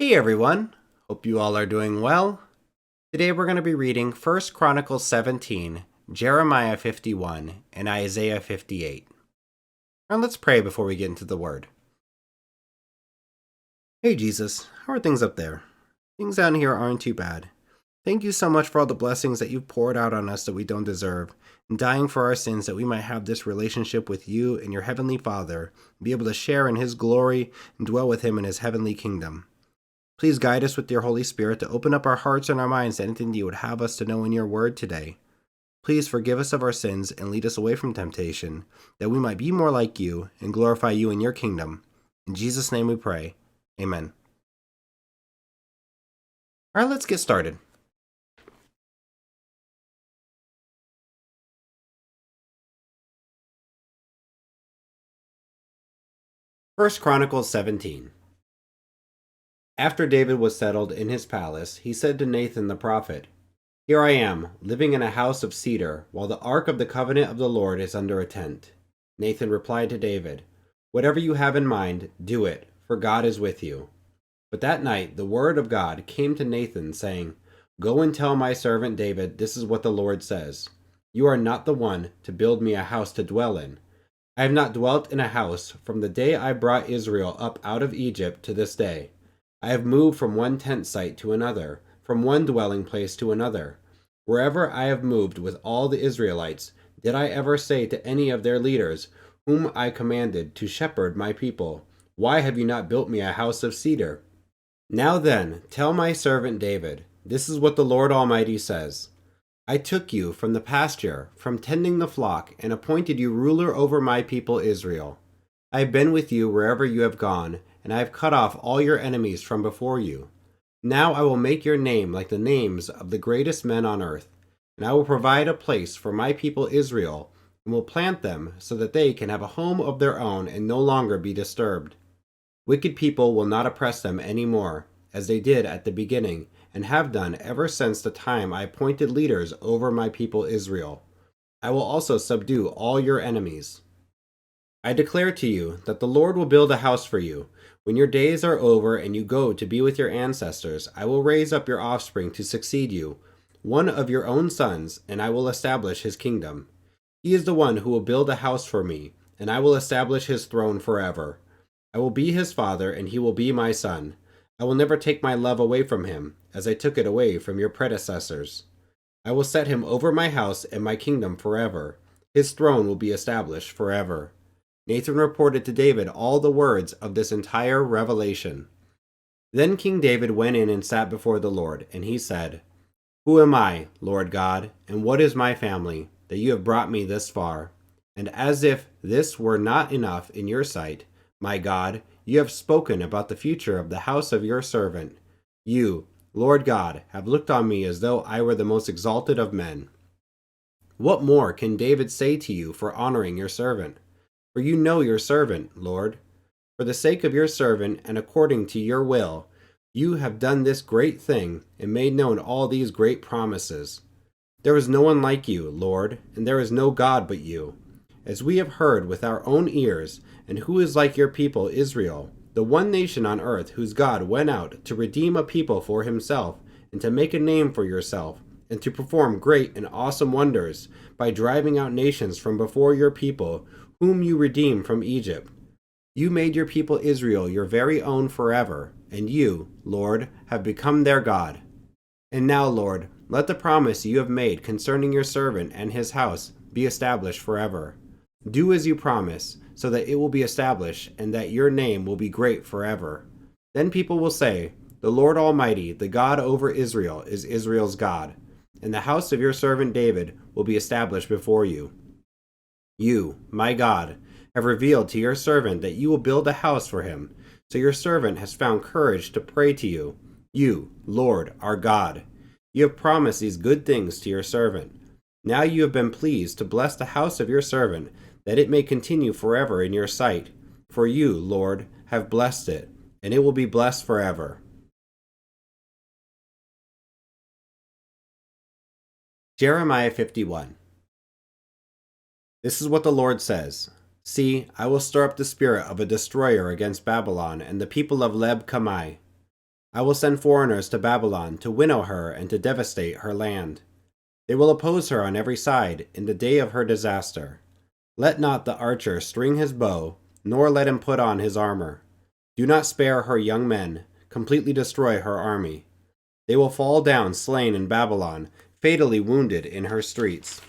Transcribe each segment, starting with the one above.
Hey everyone, hope you all are doing well. Today we're going to be reading 1 Chronicles 17, Jeremiah 51, and Isaiah 58. Now let's pray before we get into the word. Hey Jesus, how are things up there? Things down here aren't too bad. Thank you so much for all the blessings that you've poured out on us that we don't deserve, and dying for our sins that we might have this relationship with you and your heavenly Father, and be able to share in his glory and dwell with him in his heavenly kingdom. Please guide us with your Holy Spirit to open up our hearts and our minds to anything you would have us to know in your word today. Please forgive us of our sins and lead us away from temptation, that we might be more like you and glorify you in your kingdom. In Jesus' name we pray. Amen. All right, let's get started. First Chronicles 17. After David was settled in his palace, he said to Nathan the prophet, "Here I am, living in a house of cedar, while the ark of the covenant of the Lord is under a tent." Nathan replied to David, "Whatever you have in mind, do it, for God is with you." But that night the word of God came to Nathan, saying, "Go and tell my servant David, this is what the Lord says. You are not the one to build me a house to dwell in. I have not dwelt in a house from the day I brought Israel up out of Egypt to this day. I have moved from one tent site to another, from one dwelling place to another. Wherever I have moved with all the Israelites, did I ever say to any of their leaders, whom I commanded to shepherd my people, 'Why have you not built me a house of cedar?' Now then, tell my servant David, this is what the Lord Almighty says. I took you from the pasture, from tending the flock, and appointed you ruler over my people Israel. I have been with you wherever you have gone, and I have cut off all your enemies from before you. Now I will make your name like the names of the greatest men on earth, and I will provide a place for my people Israel, and will plant them so that they can have a home of their own and no longer be disturbed. Wicked people will not oppress them any more, as they did at the beginning, and have done ever since the time I appointed leaders over my people Israel. I will also subdue all your enemies. I declare to you that the Lord will build a house for you. When your days are over and you go to be with your ancestors, I will raise up your offspring to succeed you, one of your own sons, and I will establish his kingdom. He is the one who will build a house for me, and I will establish his throne forever. I will be his father, and he will be my son. I will never take my love away from him, as I took it away from your predecessors. I will set him over my house and my kingdom forever. His throne will be established forever." Nathan reported to David all the words of this entire revelation. Then King David went in and sat before the Lord, and he said, "Who am I, Lord God, and what is my family, that you have brought me this far? And as if this were not enough in your sight, my God, you have spoken about the future of the house of your servant. You, Lord God, have looked on me as though I were the most exalted of men. What more can David say to you for honoring your servant? For you know your servant, Lord. For the sake of your servant and according to your will, you have done this great thing and made known all these great promises. There is no one like you, Lord, and there is no God but you. As we have heard with our own ears, and who is like your people Israel, the one nation on earth whose God went out to redeem a people for himself, and to make a name for yourself, and to perform great and awesome wonders by driving out nations from before your people, whom you redeemed from Egypt. You made your people Israel your very own forever, and you, Lord, have become their God. And now, Lord, let the promise you have made concerning your servant and his house be established forever. Do as you promise, so that it will be established, and that your name will be great forever. Then people will say, 'The Lord Almighty, the God over Israel, is Israel's God, and the house of your servant David will be established before you.' You, my God, have revealed to your servant that you will build a house for him, so your servant has found courage to pray to you, you, Lord, our God. You have promised these good things to your servant. Now you have been pleased to bless the house of your servant, that it may continue forever in your sight. For you, Lord, have blessed it, and it will be blessed forever." Jeremiah 51. This is what the Lord says. "See, I will stir up the spirit of a destroyer against Babylon and the people of Leb Kamai. I will send foreigners to Babylon to winnow her and to devastate her land. They will oppose her on every side in the day of her disaster. Let not the archer string his bow, nor let him put on his armor. Do not spare her young men, completely destroy her army. They will fall down slain in Babylon, fatally wounded in her streets.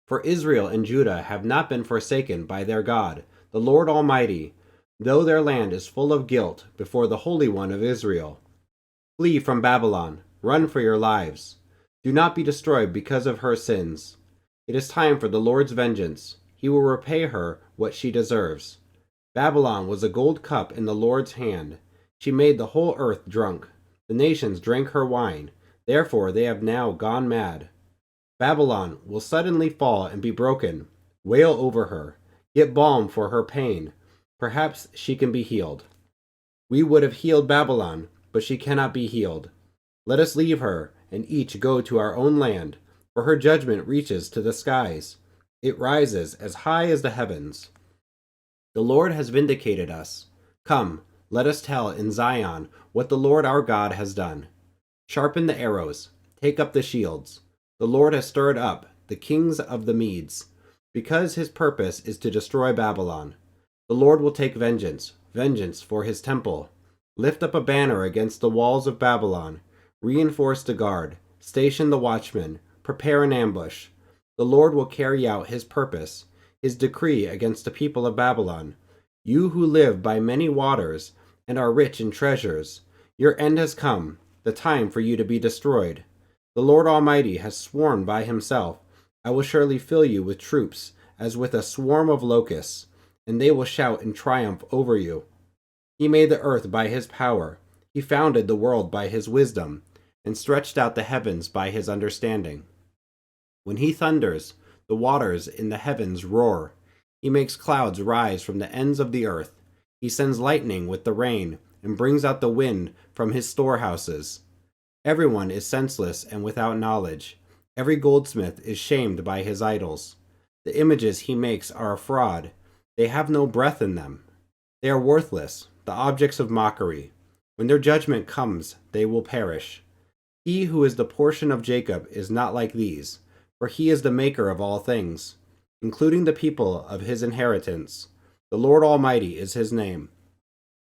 For Israel and Judah have not been forsaken by their God, the Lord Almighty, though their land is full of guilt before the Holy One of Israel. Flee from Babylon, run for your lives. Do not be destroyed because of her sins. It is time for the Lord's vengeance. He will repay her what she deserves. Babylon was a gold cup in the Lord's hand. She made the whole earth drunk. The nations drank her wine. Therefore they have now gone mad. Babylon will suddenly fall and be broken. Wail over her. Get balm for her pain. Perhaps she can be healed. We would have healed Babylon, but she cannot be healed. Let us leave her, and each go to our own land, for her judgment reaches to the skies. It rises as high as the heavens. The Lord has vindicated us. Come, let us tell in Zion what the Lord our God has done. Sharpen the arrows, take up the shields. The Lord has stirred up the kings of the Medes, because his purpose is to destroy Babylon. The Lord will take vengeance, vengeance for his temple. Lift up a banner against the walls of Babylon. Reinforce the guard, station the watchmen, prepare an ambush. The Lord will carry out his purpose, his decree against the people of Babylon. You who live by many waters and are rich in treasures, your end has come, the time for you to be destroyed. The Lord Almighty has sworn by himself, I will surely fill you with troops, as with a swarm of locusts, and they will shout in triumph over you. He made the earth by his power. He founded the world by his wisdom, and stretched out the heavens by his understanding. When he thunders, the waters in the heavens roar. He makes clouds rise from the ends of the earth. He sends lightning with the rain, and brings out the wind from his storehouses. Everyone is senseless and without knowledge. Every goldsmith is shamed by his idols. The images he makes are a fraud. They have no breath in them. They are worthless, the objects of mockery. When their judgment comes, they will perish. He who is the portion of Jacob is not like these, for he is the maker of all things, including the people of his inheritance. The Lord Almighty is his name.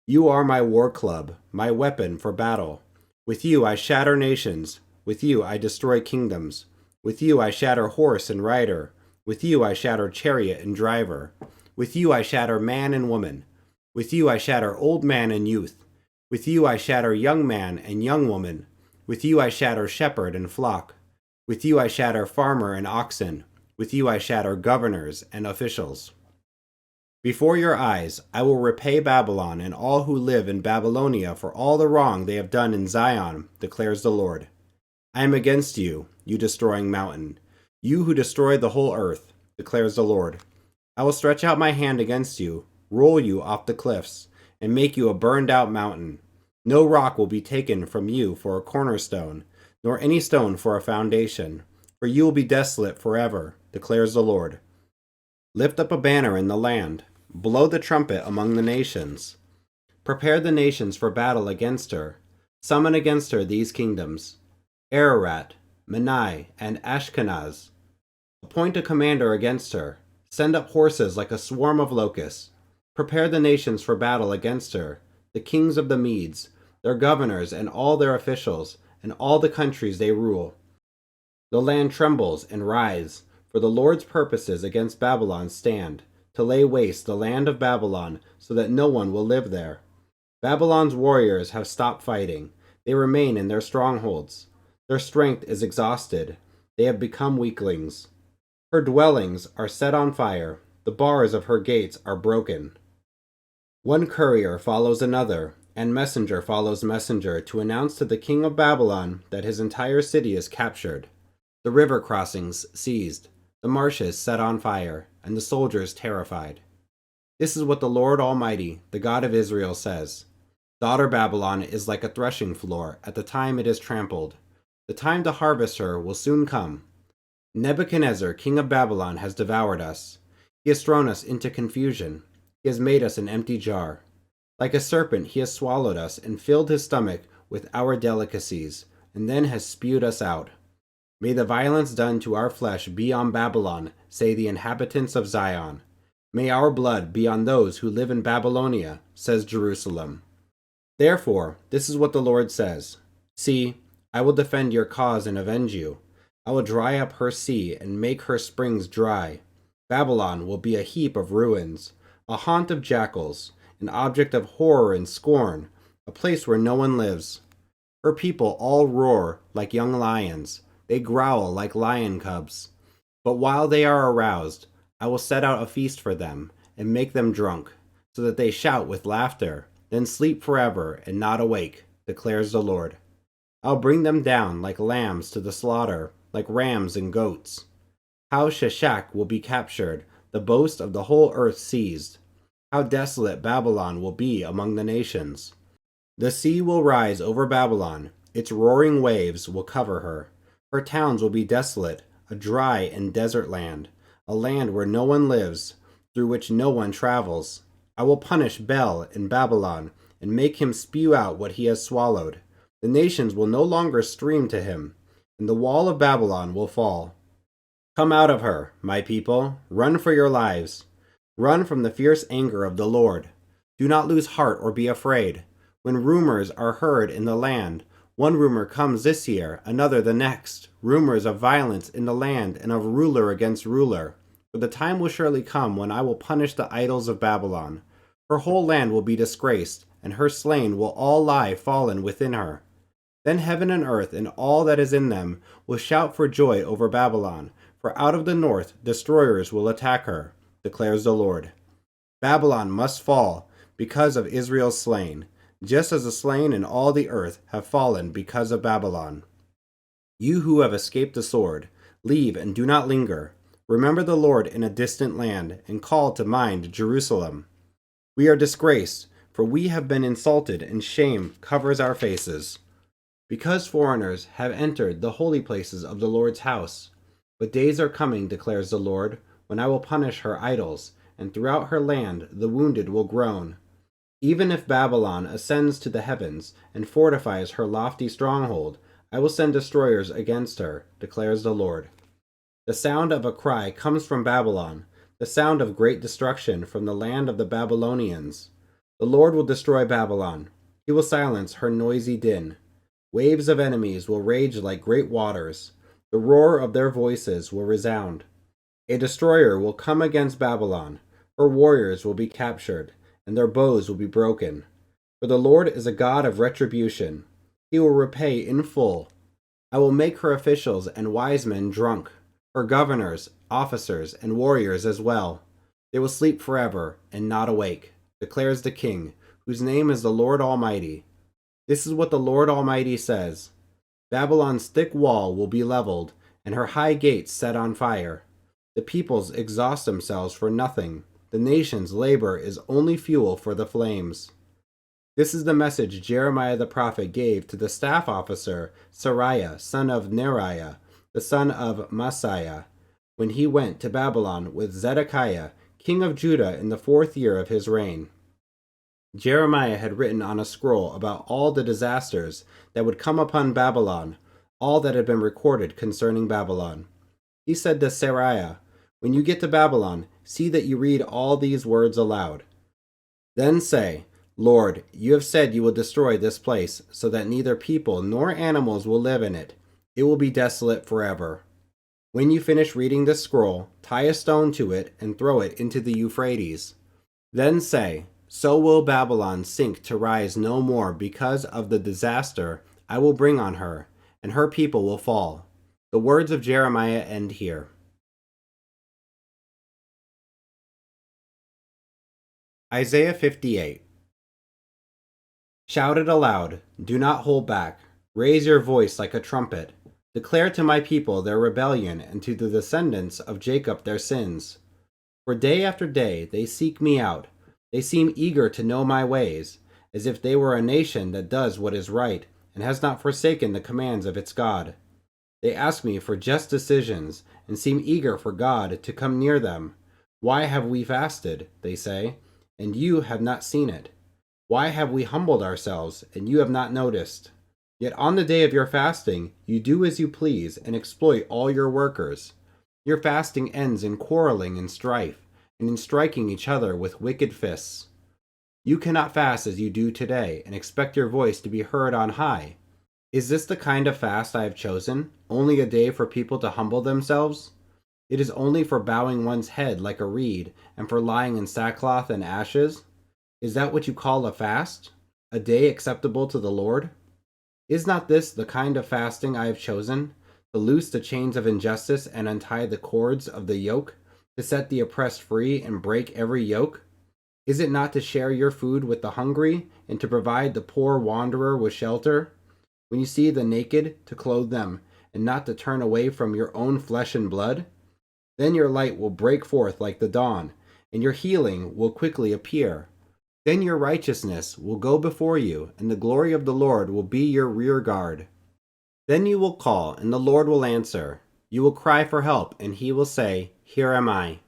You are my war club, my weapon for battle. With you I shatter nations. With you I destroy kingdoms. With you I shatter horse and rider. With you I shatter chariot and driver. With you I shatter man and woman. With you I shatter old man and youth. With you I shatter young man and young woman. With you I shatter shepherd and flock. With you I shatter farmer and oxen. With you I shatter governors and officials. Before your eyes I will repay Babylon and all who live in Babylonia for all the wrong they have done in Zion, declares the Lord. I am against you, you destroying mountain, you who destroy the whole earth, declares the Lord. I will stretch out my hand against you, roll you off the cliffs, and make you a burned-out mountain. No rock will be taken from you for a cornerstone, nor any stone for a foundation, for you will be desolate forever, declares the Lord. Lift up a banner in the land, blow the trumpet among the nations. Prepare the nations for battle against her. Summon against her these kingdoms: Ararat, Menai, and Ashkenaz. Appoint a commander against her. Send up horses like a swarm of locusts. Prepare the nations for battle against her, the kings of the Medes, their governors and all their officials, and all the countries they rule. The land trembles and writhes, for the Lord's purposes against Babylon stand, to lay waste the land of Babylon so that no one will live there. Babylon's warriors have stopped fighting. They remain in their strongholds. Their strength is exhausted. They have become weaklings. Her dwellings are set on fire. The bars of her gates are broken. One courier follows another, and messenger follows messenger to announce to the king of Babylon that his entire city is captured, the river crossings seized, the marshes set on fire, and the soldiers terrified. This is what the Lord Almighty, the God of Israel, says. Daughter Babylon is like a threshing floor at the time it is trampled. The time to harvest her will soon come. Nebuchadnezzar, king of Babylon, has devoured us. He has thrown us into confusion. He has made us an empty jar. Like a serpent he has swallowed us and filled his stomach with our delicacies, and then has spewed us out. May the violence done to our flesh be on Babylon, say the inhabitants of Zion. May our blood be on those who live in Babylonia, says Jerusalem. Therefore, this is what the Lord says. See, I will defend your cause and avenge you. I will dry up her sea and make her springs dry. Babylon will be a heap of ruins, a haunt of jackals, an object of horror and scorn, a place where no one lives. Her people all roar like young lions. They growl like lion cubs. But while they are aroused, I will set out a feast for them and make them drunk, so that they shout with laughter, then sleep forever and not awake, declares the Lord. I'll bring them down like lambs to the slaughter, like rams and goats. How Sheshach will be captured, the boast of the whole earth seized. How desolate Babylon will be among the nations. The sea will rise over Babylon, its roaring waves will cover her. Her towns will be desolate, a dry and desert land, a land where no one lives, through which no one travels. I will punish Bel in Babylon, and make him spew out what he has swallowed. The nations will no longer stream to him, and the wall of Babylon will fall. Come out of her, my people, run for your lives. Run from the fierce anger of the Lord. Do not lose heart or be afraid. When rumors are heard in the land, one rumor comes this year, another the next, rumors of violence in the land and of ruler against ruler. For the time will surely come when I will punish the idols of Babylon. Her whole land will be disgraced, and her slain will all lie fallen within her. Then heaven and earth and all that is in them will shout for joy over Babylon, for out of the north destroyers will attack her, declares the Lord. Babylon must fall because of Israel's slain, just as the slain in all the earth have fallen because of Babylon. You who have escaped the sword, leave and do not linger. Remember the Lord in a distant land, and call to mind Jerusalem. We are disgraced, for we have been insulted, and shame covers our faces. Because foreigners have entered the holy places of the Lord's house. But days are coming, declares the Lord, when I will punish her idols, and throughout her land the wounded will groan. Even if Babylon ascends to the heavens and fortifies her lofty stronghold, I will send destroyers against her, declares the Lord. The sound of a cry comes from Babylon, the sound of great destruction from the land of the Babylonians. The Lord will destroy Babylon. He will silence her noisy din. Waves of enemies will rage like great waters. The roar of their voices will resound. A destroyer will come against Babylon. Her warriors will be captured, and their bows will be broken. For the Lord is a God of retribution. He will repay in full. I will make her officials and wise men drunk, her governors, officers, and warriors as well. They will sleep forever and not awake, declares the King, whose name is the Lord Almighty. This is what the Lord Almighty says. Babylon's thick wall will be leveled, and her high gates set on fire. The peoples exhaust themselves for nothing. The nation's labor is only fuel for the flames. This is the message Jeremiah the prophet gave to the staff officer Seraiah, son of Neriah, the son of Maaseiah, when he went to Babylon with Zedekiah, king of Judah, in the 4th year of his reign. Jeremiah had written on a scroll about all the disasters that would come upon Babylon, all that had been recorded concerning Babylon. He said to Seraiah, "When you get to Babylon, see that you read all these words aloud. Then say, 'Lord, you have said you will destroy this place, so that neither people nor animals will live in it. It will be desolate forever.' When you finish reading this scroll, tie a stone to it and throw it into the Euphrates. Then say, 'So will Babylon sink to rise no more because of the disaster I will bring on her, and her people will fall.'" The words of Jeremiah end here. Isaiah 58. Shout it aloud, do not hold back. Raise your voice like a trumpet. Declare to my people their rebellion, and to the descendants of Jacob their sins. For day after day they seek me out. They seem eager to know my ways, as if they were a nation that does what is right, and has not forsaken the commands of its God. They ask me for just decisions, and seem eager for God to come near them. "Why have we fasted?" they say, "and you have not seen it. Why have we humbled ourselves, and you have not noticed? Yet on the day of your fasting, you do as you please and exploit all your workers. Your fasting ends in quarreling and strife, and in striking each other with wicked fists. You cannot fast as you do today and expect your voice to be heard on high. Is this the kind of fast I have chosen? Only a day for people to humble themselves? It is only for bowing one's head like a reed and for lying in sackcloth and ashes? Is that what you call a fast? A day acceptable to the Lord? Is not this the kind of fasting I have chosen? To loose the chains of injustice and untie the cords of the yoke? To set the oppressed free and break every yoke? Is it not to share your food with the hungry and to provide the poor wanderer with shelter? When you see the naked, to clothe them, and not to turn away from your own flesh and blood? Then your light will break forth like the dawn, and your healing will quickly appear. Then your righteousness will go before you, and the glory of the Lord will be your rear guard. Then you will call, and the Lord will answer. You will cry for help, and he will say, Here am I.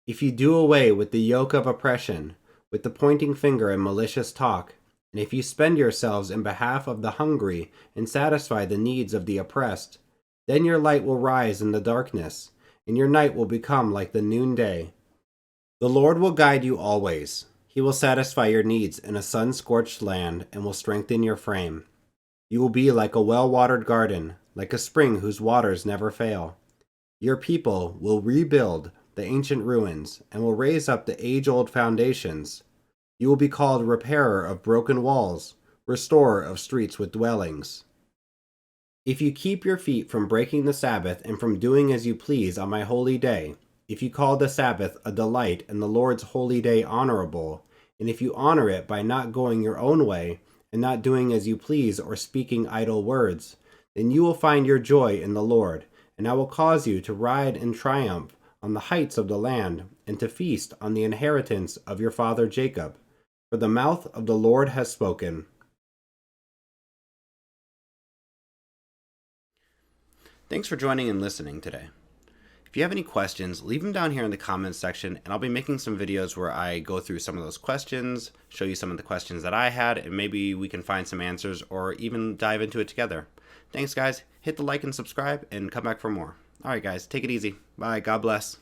If you do away with the yoke of oppression, with the pointing finger and malicious talk, and if you spend yourselves in behalf of the hungry and satisfy the needs of the oppressed, then your light will rise in the darkness, and your night will become like the noonday. The Lord will guide you always. He will satisfy your needs in a sun-scorched land and will strengthen your frame. You will be like a well-watered garden, like a spring whose waters never fail. Your people will rebuild the ancient ruins and will raise up the age-old foundations. You will be called repairer of broken walls, restorer of streets with dwellings. If you keep your feet from breaking the Sabbath and from doing as you please on my holy day, if you call the Sabbath a delight and the Lord's holy day honorable, and if you honor it by not going your own way and not doing as you please or speaking idle words, then you will find your joy in the Lord, and I will cause you to ride in triumph on the heights of the land and to feast on the inheritance of your father Jacob. For the mouth of the Lord has spoken. Thanks for joining and listening today. If you have any questions, leave them down here in the comments section, and I'll be making some videos where I go through some of those questions, show you some of the questions that I had, and maybe we can find some answers or even dive into it together. Thanks, guys. Hit the like and subscribe, and come back for more. All right, guys, take it easy. Bye. God bless.